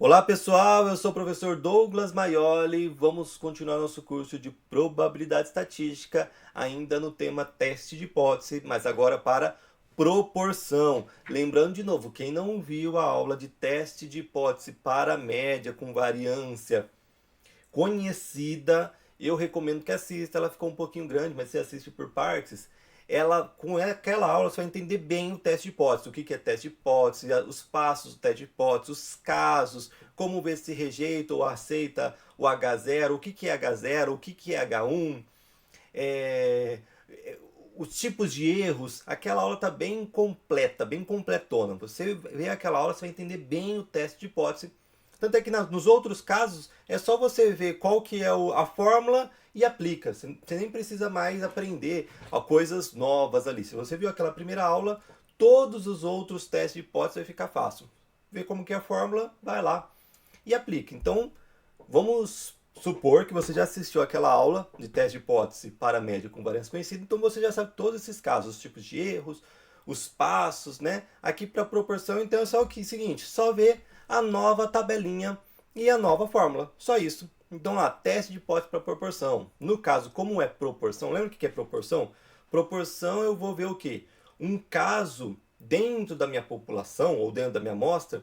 Olá pessoal, eu sou o professor Douglas Maioli. Vamos continuar nosso curso de probabilidade estatística, ainda no tema teste de hipótese, mas agora para proporção. Lembrando de novo, quem não viu a aula de teste de hipótese para média com variância conhecida, eu recomendo que assista. Ela ficou um pouquinho grande, mas você assiste por partes. Ela, com aquela aula, você vai entender bem o teste de hipótese, o que é teste de hipótese, os passos do teste de hipótese, os casos, como ver se rejeita ou aceita o H0, o que é H0, o que é H1, é, os tipos de erros. Aquela aula está bem completa, bem completona. Você vê aquela aula, você vai entender bem o teste de hipótese. Tanto é que nos outros casos é só você ver qual que é a fórmula e aplica. Você nem precisa mais aprender coisas novas ali. Se você viu aquela primeira aula, todos os outros testes de hipótese vai ficar fácil. Vê como que é a fórmula, vai lá e aplica. Então, vamos supor que você já assistiu aquela aula de teste de hipótese para média com variância conhecida, então você já sabe todos esses casos, os tipos de erros, os passos, né? Aqui para proporção, então é só o seguinte, só ver a nova tabelinha e a nova fórmula, só isso. Então lá, teste de hipótese para proporção. No caso, como é proporção, lembra o que é proporção? Proporção eu vou ver o quê? Um caso dentro da minha população ou dentro da minha amostra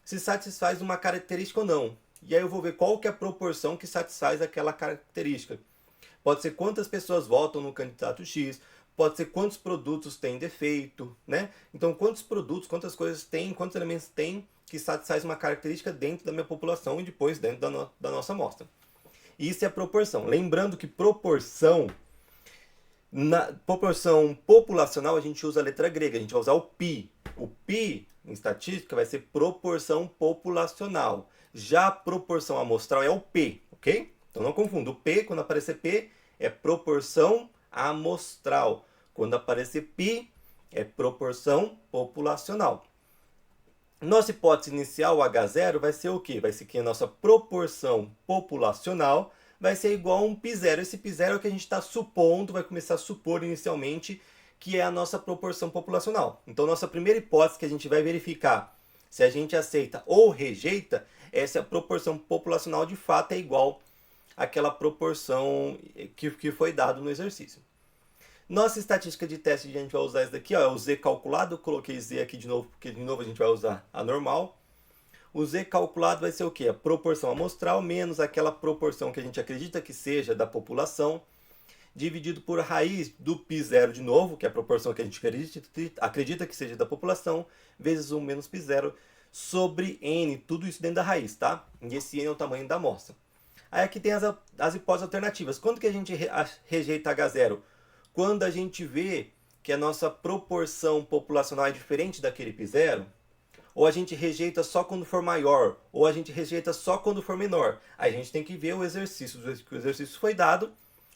se satisfaz uma característica ou não. E aí eu vou ver qual que é a proporção que satisfaz aquela característica. Pode ser quantas pessoas votam no candidato X, pode ser quantos produtos têm defeito, né? Então, quantos produtos, quantas coisas tem, quantos elementos tem que satisfaz uma característica dentro da minha população e depois dentro da nossa amostra. Isso é a proporção. Lembrando que proporção, na proporção populacional, a gente usa a letra grega, a gente vai usar o π. O π, em estatística, vai ser proporção populacional. Já a proporção amostral é o P, ok? Então não confunda. O P, quando aparecer P, é proporção amostral. Quando aparecer π, é proporção populacional. Nossa hipótese inicial, o H0, vai ser o quê? Vai ser que a nossa proporção populacional vai ser igual a um π0. Esse π0 é o que a gente está supondo, vai começar a supor inicialmente, que é a nossa proporção populacional. Então, nossa primeira hipótese que a gente vai verificar se a gente aceita ou rejeita é se a proporção populacional de fato é igual àquela proporção que foi dado no exercício. Nossa estatística de teste, a gente vai usar isso daqui, ó, é o Z calculado. Eu coloquei Z aqui de novo, porque de novo a gente vai usar a normal. O Z calculado vai ser o quê? A proporção amostral menos aquela proporção que a gente acredita que seja da população, dividido por raiz do π0 de novo, que é a proporção que a gente acredita que seja da população, vezes 1 menos π0, sobre n, tudo isso dentro da raiz, tá? E esse n é o tamanho da amostra. Aí aqui tem as hipóteses alternativas. Quando que a gente rejeita H0? Quando a gente vê que a nossa proporção populacional é diferente daquele π0, ou a gente rejeita só quando for maior, ou a gente rejeita só quando for menor. Aí a gente tem que ver o exercício, que o exercício foi dado,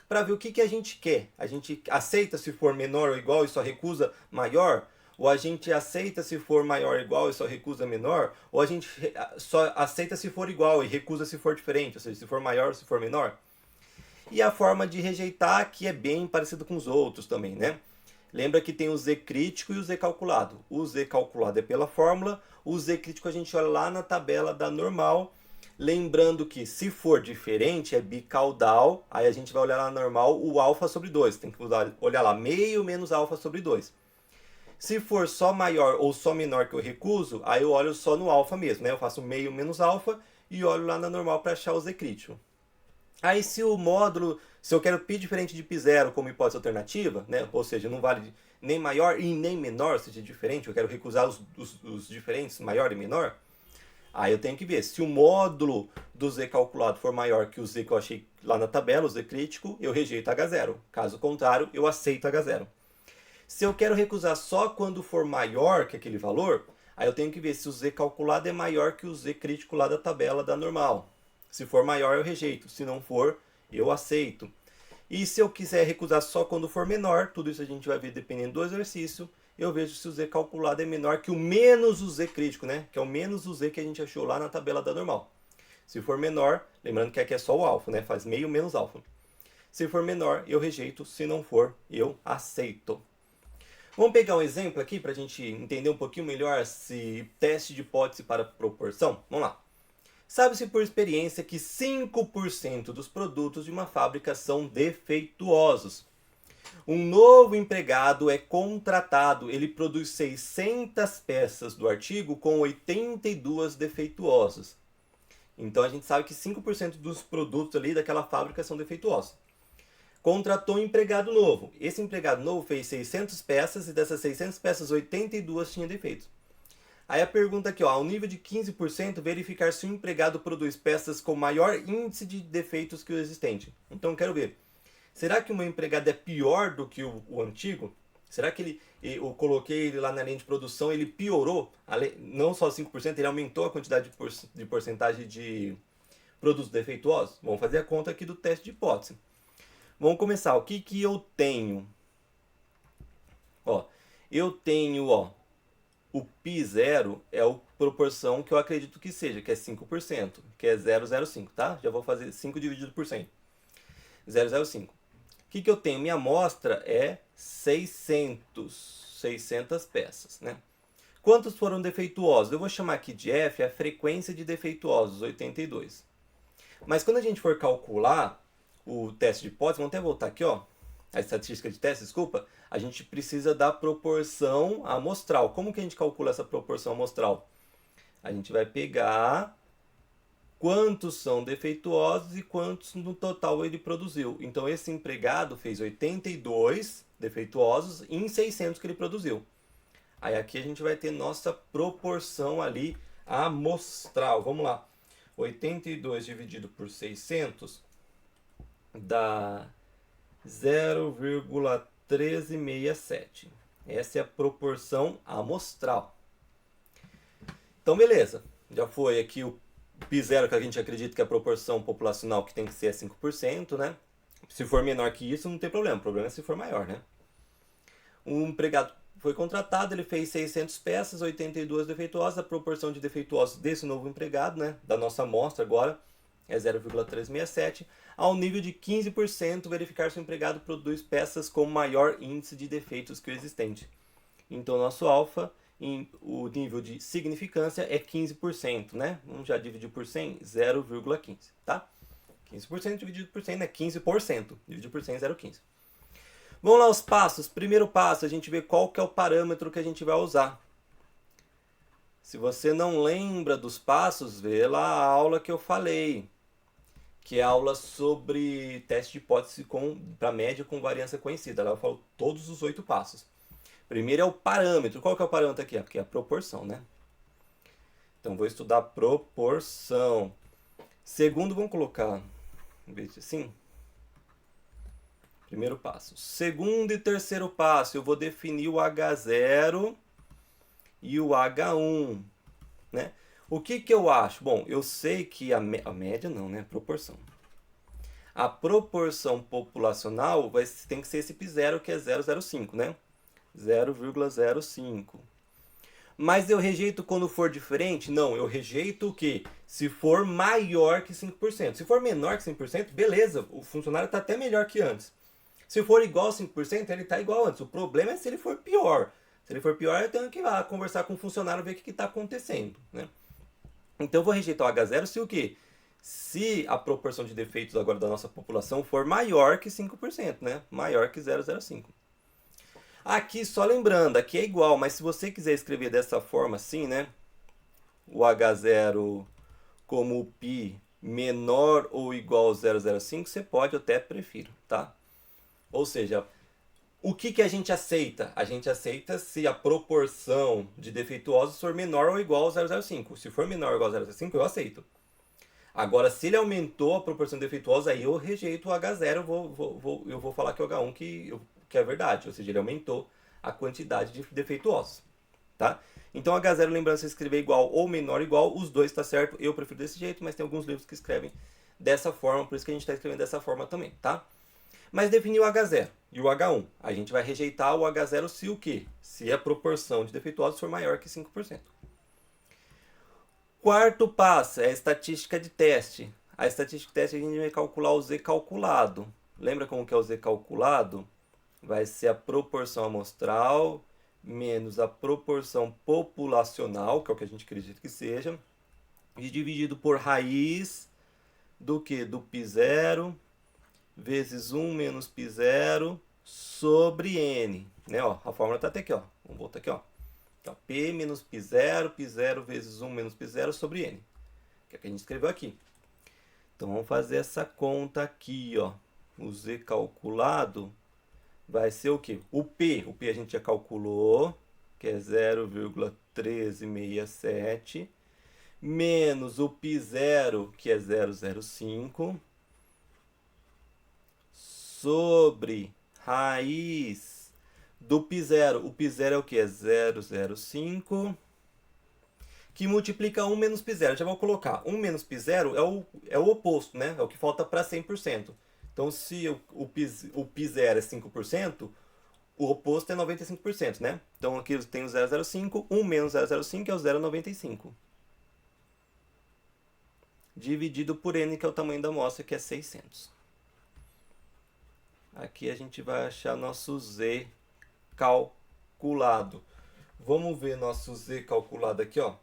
para ver o que a gente quer. A gente aceita se for menor ou igual e só recusa maior? Ou a gente aceita se for maior ou igual e só recusa menor? Ou a gente só aceita se for igual e recusa se for diferente, ou seja, se for maior ou se for menor? E a forma de rejeitar, que é bem parecido com os outros também, né? Lembra que tem o Z crítico e o Z calculado. O Z calculado é pela fórmula, o Z crítico a gente olha lá na tabela da normal. Lembrando que se for diferente é bicaudal, aí a gente vai olhar lá na normal o alfa sobre 2. Tem que olhar lá meio menos alfa sobre 2. Se for só maior ou só menor que eu recuso, aí eu olho só no alfa mesmo, né? Eu faço meio menos alfa e olho lá na normal para achar o Z crítico. Aí se o módulo, se eu quero π diferente de π0 como hipótese alternativa, né? Ou seja, não vale nem maior e nem menor, seja diferente, eu quero recusar os diferentes, maior e menor, aí eu tenho que ver se o módulo do Z calculado for maior que o Z que eu achei lá na tabela, o Z crítico, eu rejeito H0. Caso contrário, eu aceito H0. Se eu quero recusar só quando for maior que aquele valor, aí eu tenho que ver se o Z calculado é maior que o Z crítico lá da tabela da normal. Se for maior, eu rejeito. Se não for, eu aceito. E se eu quiser recusar só quando for menor, tudo isso a gente vai ver dependendo do exercício, eu vejo se o Z calculado é menor que o menos o Z crítico, né? Que é o menos o Z que a gente achou lá na tabela da normal. Se for menor, lembrando que aqui é só o alfa, né? Faz meio menos alfa. Se for menor, eu rejeito. Se não for, eu aceito. Vamos pegar um exemplo aqui para a gente entender um pouquinho melhor esse teste de hipótese para proporção? Vamos lá. Sabe-se por experiência que 5% dos produtos de uma fábrica são defeituosos. Um novo empregado é contratado, ele produz 600 peças do artigo com 82 defeituosas. Então a gente sabe que 5% dos produtos ali daquela fábrica são defeituosos. Contratou um empregado novo. Esse empregado novo fez 600 peças e dessas 600 peças, 82 tinham defeitos. Aí a pergunta aqui, ó, ao nível de 15%, verificar se o empregado produz peças com maior índice de defeitos que o existente. Então quero ver, será que o meu empregado é pior do que o antigo? Será que eu coloquei ele lá na linha de produção, ele piorou? Não só 5%, ele aumentou a quantidade de porcentagem de produtos defeituosos? Vamos fazer a conta aqui do teste de hipótese. Vamos começar. O que eu tenho? Ó, eu tenho, ó, o π0 é a proporção que eu acredito que seja, que é 5%, que é 0,05, tá? Já vou fazer 5 dividido por 100. 0,05. O que eu tenho? Minha amostra é 600 peças, né? Quantos foram defeituosos? Eu vou chamar aqui de F a frequência de defeituosos, 82. Mas quando a gente for calcular o teste de hipótese, vamos até voltar aqui, ó, a estatística de teste, desculpa, a gente precisa da proporção amostral. Como que a gente calcula essa proporção amostral? A gente vai pegar quantos são defeituosos e quantos no total ele produziu. Então esse empregado fez 82 defeituosos em 600 que ele produziu. Aí aqui a gente vai ter nossa proporção ali amostral. Vamos lá. 82 dividido por 600 dá 0,1367. Essa é a proporção amostral. Então, beleza. Já foi aqui o π0, que a gente acredita que é a proporção populacional que tem que ser é 5%, né? Se for menor que isso, não tem problema. O problema é se for maior, né? Um empregado foi contratado, ele fez 600 peças, 82 defeituosas. A proporção de defeituosos desse novo empregado, né? Da nossa amostra agora, é 0,367. Ao nível de 15%, verificar se o empregado produz peças com maior índice de defeitos que o existente. Então, nosso alfa, o nível de significância é 15%, né? Vamos já dividir por 100, 0,15, tá? 15% dividido por 100 é 15%, dividido por 100 é 0,15. Vamos lá os passos. Primeiro passo, a gente vê qual que é o parâmetro que a gente vai usar. Se você não lembra dos passos, vê lá a aula que eu falei, que é a aula sobre teste de hipótese para média com variância conhecida. Lá eu falo todos os 8 passos. Primeiro é o parâmetro. Qual que é o parâmetro aqui? Aqui é a proporção, né? Então, vou estudar proporção. Segundo, vamos colocar, em vez de assim, primeiro passo. Segundo e terceiro passo, eu vou definir o H0 e o H1, né? O que eu acho? Bom, eu sei que a média não, né? Proporção. A proporção populacional tem que ser esse π0, que é 0,05, né? 0,05. Mas eu rejeito quando for diferente? Não, eu rejeito o quê? Se for maior que 5%. Se for menor que 5%, beleza, o funcionário está até melhor que antes. Se for igual a 5%, ele está igual antes. O problema é se ele for pior. Se ele for pior, eu tenho que ir lá conversar com o funcionário, ver o que está acontecendo, né? Então eu vou rejeitar o H0 se o quê? Se a proporção de defeitos agora da nossa população for maior que 5%, né? Maior que 0,05. Aqui, só lembrando, aqui é igual, mas se você quiser escrever dessa forma assim, né? O H0 como o π menor ou igual a 0,05, você pode, eu até prefiro, tá? Ou seja, o que a gente aceita? A gente aceita se a proporção de defeituosos for menor ou igual a 0,05. Se for menor ou igual a 0,05, eu aceito. Agora, se ele aumentou a proporção de defeituosos, aí eu rejeito o H0, eu vou falar que é o H1 que é verdade. Ou seja, ele aumentou a quantidade de defeituosos, tá? Então, H0, lembrando, se escrever igual ou menor ou igual, os dois está certo. Eu prefiro desse jeito, mas tem alguns livros que escrevem dessa forma, por isso que a gente está escrevendo dessa forma também, tá? Mas definir o H0 e o H1. A gente vai rejeitar o H0 se o quê? Se a proporção de defeituosos for maior que 5%. Quarto passo é a estatística de teste. A estatística de teste a gente vai calcular o Z calculado. Lembra como que é o Z calculado? Vai ser a proporção amostral menos a proporção populacional, que é o que a gente acredita que seja, e dividido por raiz do que? Do π0 vezes 1 menos π0 sobre n. Né? Ó, a fórmula está até aqui. Ó. Vamos voltar aqui. Ó. Então, P menos π0 vezes 1 menos π0 sobre n. Que é o que a gente escreveu aqui. Então, vamos fazer essa conta aqui. Ó. O z calculado vai ser o quê? O P a gente já calculou, que é 0,1367, menos o π0, que é 0,05, sobre raiz do π0. O π0 é o que? É 0,05, que multiplica 1 menos π0. Já vou colocar. 1 menos π0 é o oposto, né? É o que falta para 100%. Então, se o π0 é 5%, o oposto é 95%, né? Então, aqui eu tenho 0,05. 1 menos 0,05 é o 0,95. Dividido por n, que é o tamanho da amostra, que é 600. Aqui a gente vai achar nosso z calculado. Vamos ver nosso z calculado aqui, ó.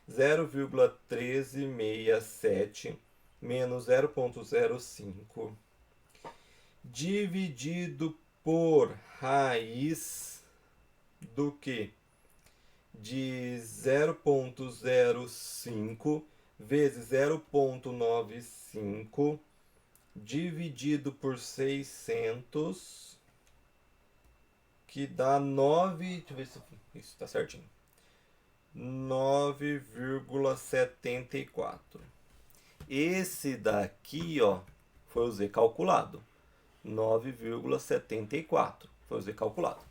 0,1367 menos 0,05 dividido por raiz do que? De 0,05 vezes 0,95 dividido por 600, que dá 9, deixa eu ver se isso está certinho, 9,74. Esse daqui, ó, foi o z calculado. 9,74 foi o z calculado.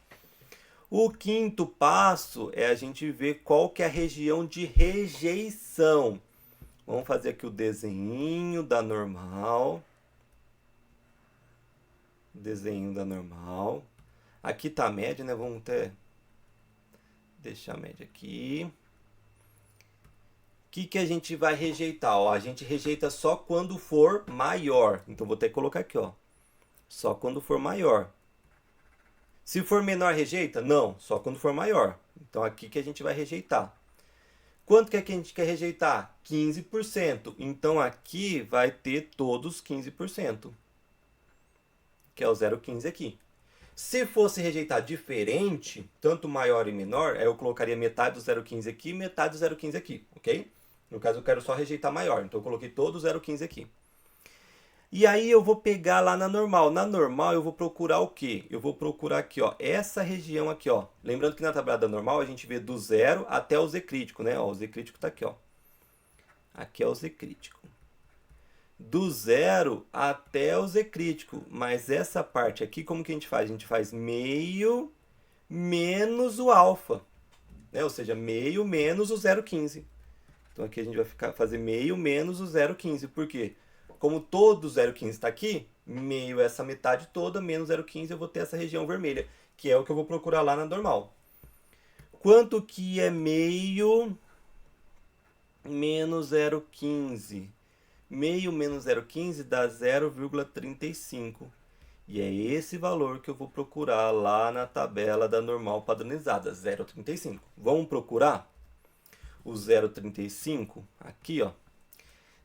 O quinto passo é a gente ver qual que é a região de rejeição. Vamos fazer aqui o desenho da normal. Desenho da normal. Aqui está a média, né? Vamos até deixar a média aqui. O que a gente vai rejeitar? Ó, a gente rejeita só quando for maior. Então, vou ter que colocar aqui, ó. Só quando for maior. Se for menor, rejeita? Não, só quando for maior. Então, aqui que a gente vai rejeitar. Quanto que a gente quer rejeitar? 15%. Então, aqui vai ter todos 15%. Que é o 0,15 aqui. Se fosse rejeitar diferente, tanto maior e menor, aí eu colocaria metade do 0,15 aqui e metade do 0,15 aqui, ok? No caso, eu quero só rejeitar maior. Então, eu coloquei todo o 0,15 aqui. E aí, eu vou pegar lá na normal. Na normal, eu vou procurar o quê? Eu vou procurar aqui, ó, essa região aqui, ó. Lembrando que na tabela da normal, a gente vê do zero até o z crítico, né? Ó, o z crítico está aqui, ó. Aqui é o z crítico. Do zero até o z crítico. Mas essa parte aqui, como que a gente faz? A gente faz meio menos o alfa. Né? Ou seja, meio menos o 0,15. Então, aqui a gente vai fazer meio menos o 0,15. Por quê? Como todo 0,15 está aqui, meio essa metade toda, menos 0,15, eu vou ter essa região vermelha, que é o que eu vou procurar lá na normal. Quanto que é meio menos 0,15? Meio menos 0,15 dá 0,35. E é esse valor que eu vou procurar lá na tabela da normal padronizada, 0,35. Vamos procurar o 0,35 aqui, ó.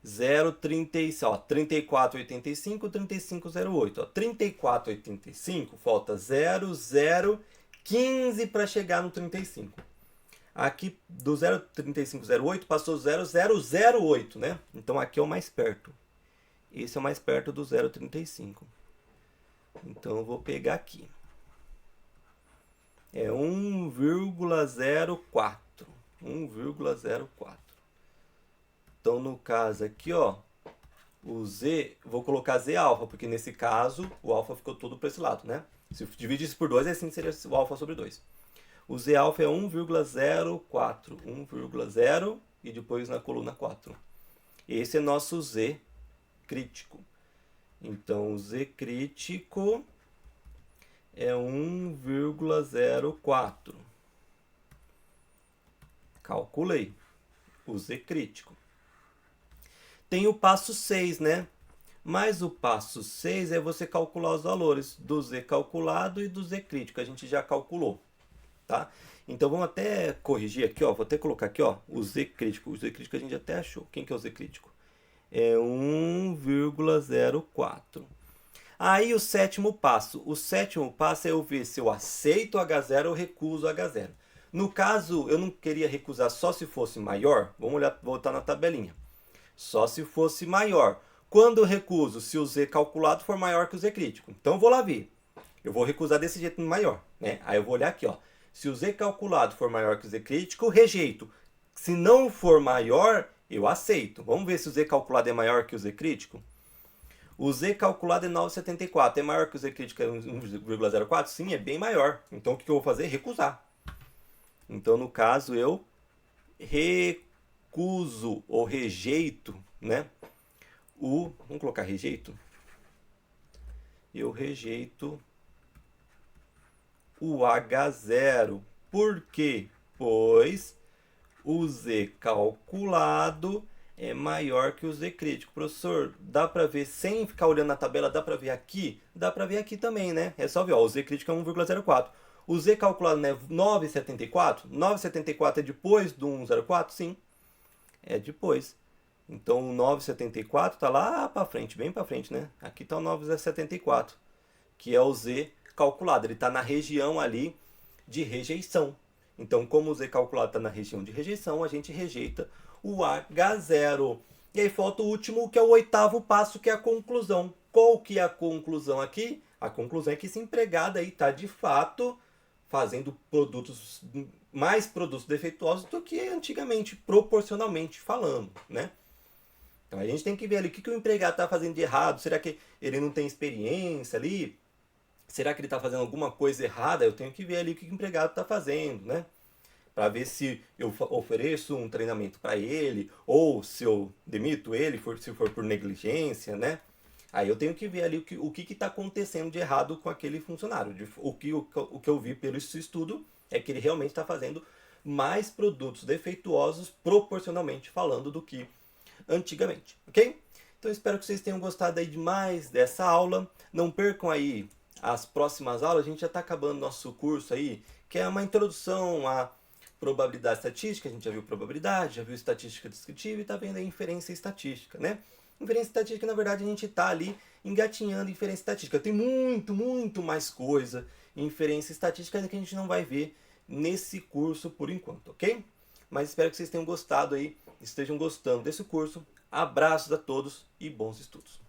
0,35, ó, 34,85, 35,08. Ó, 34,85, falta 0,015 para chegar no 35. Aqui, do 0,3508 passou 0,008, né? Então, aqui é o mais perto. Esse é o mais perto do 0,35. Então, eu vou pegar aqui. É 1,04. 1,04. Então, no caso aqui, ó, o Z, vou colocar Z alfa, porque nesse caso, o alfa ficou todo para esse lado, né? Se eu dividisse por 2, assim seria o alfa sobre 2. O Z alfa é 1,04. 1,0 e depois na coluna 4. Esse é nosso Z crítico. Então, o Z crítico é 1,04. Calculei o Z crítico. Tem o passo 6, né? Mas o passo 6 é você calcular os valores do Z calculado e do Z crítico. A gente já calculou. tá? Então vamos até corrigir aqui, ó, vou até colocar aqui, ó, o Z crítico. O Z crítico a gente até achou. Quem que é o Z crítico? É 1,04. Aí o sétimo passo. O sétimo passo é eu ver se eu aceito H0 ou recuso H0. No caso, eu não queria recusar só se fosse maior. Vamos olhar, voltar na tabelinha. Só se fosse maior. Quando eu recuso, se o Z calculado for maior que o Z crítico. Então eu vou lá ver. Eu vou recusar desse jeito maior, né? Aí eu vou olhar aqui, ó. Se o Z calculado for maior que o Z crítico, rejeito. Se não for maior, eu aceito. Vamos ver se o Z calculado é maior que o Z crítico? O Z calculado é 9,74. É maior que o Z crítico, é 1,04? Sim, é bem maior. Então o que eu vou fazer? Recusar. Então, no caso, eu recuso ou rejeito, né? Vamos colocar rejeito? Eu rejeito o H0. Por quê? Pois o Z calculado é maior que o Z crítico. Professor, dá para ver, sem ficar olhando na tabela, dá para ver aqui? Dá para ver aqui também, né? É só ver, ó, o Z crítico é 1,04. O Z calculado não é 9,74? 9,74 é depois do 1,04? Sim, é depois. Então o 9,74 está lá para frente, bem para frente, né? Aqui está o 9,74, que é o Z calculado. Ele está na região ali de rejeição. Então, como o Z calculado está na região de rejeição, a gente rejeita o H0. E aí falta o último, que é o oitavo passo, que é a conclusão. Qual que é a conclusão aqui? A conclusão é que esse empregado aí está, de fato, fazendo mais produtos defeituosos do que antigamente, proporcionalmente falando, né? Então a gente tem que ver ali o que o empregado está fazendo de errado. Será que ele não tem experiência ali? Será que ele está fazendo alguma coisa errada? Eu tenho que ver ali o que o empregado está fazendo, né? Para ver se eu ofereço um treinamento para ele, ou se eu demito ele, se for por negligência, né? Aí eu tenho que ver ali o que está acontecendo de errado com aquele funcionário. O que eu vi pelo estudo é que ele realmente está fazendo mais produtos defeituosos proporcionalmente falando do que antigamente, ok? Então espero que vocês tenham gostado aí demais dessa aula. Não percam aí as próximas aulas. A gente já está acabando nosso curso aí, que é uma introdução à probabilidade estatística. A gente já viu probabilidade, já viu estatística descritiva e está vendo a inferência estatística, né? Inferência estatística, na verdade, a gente está ali engatinhando inferência estatística. Tem muito mais coisa em inferência estatística que a gente não vai ver nesse curso por enquanto, ok? Mas espero que vocês tenham gostado aí, estejam gostando desse curso. Abraços a todos e bons estudos.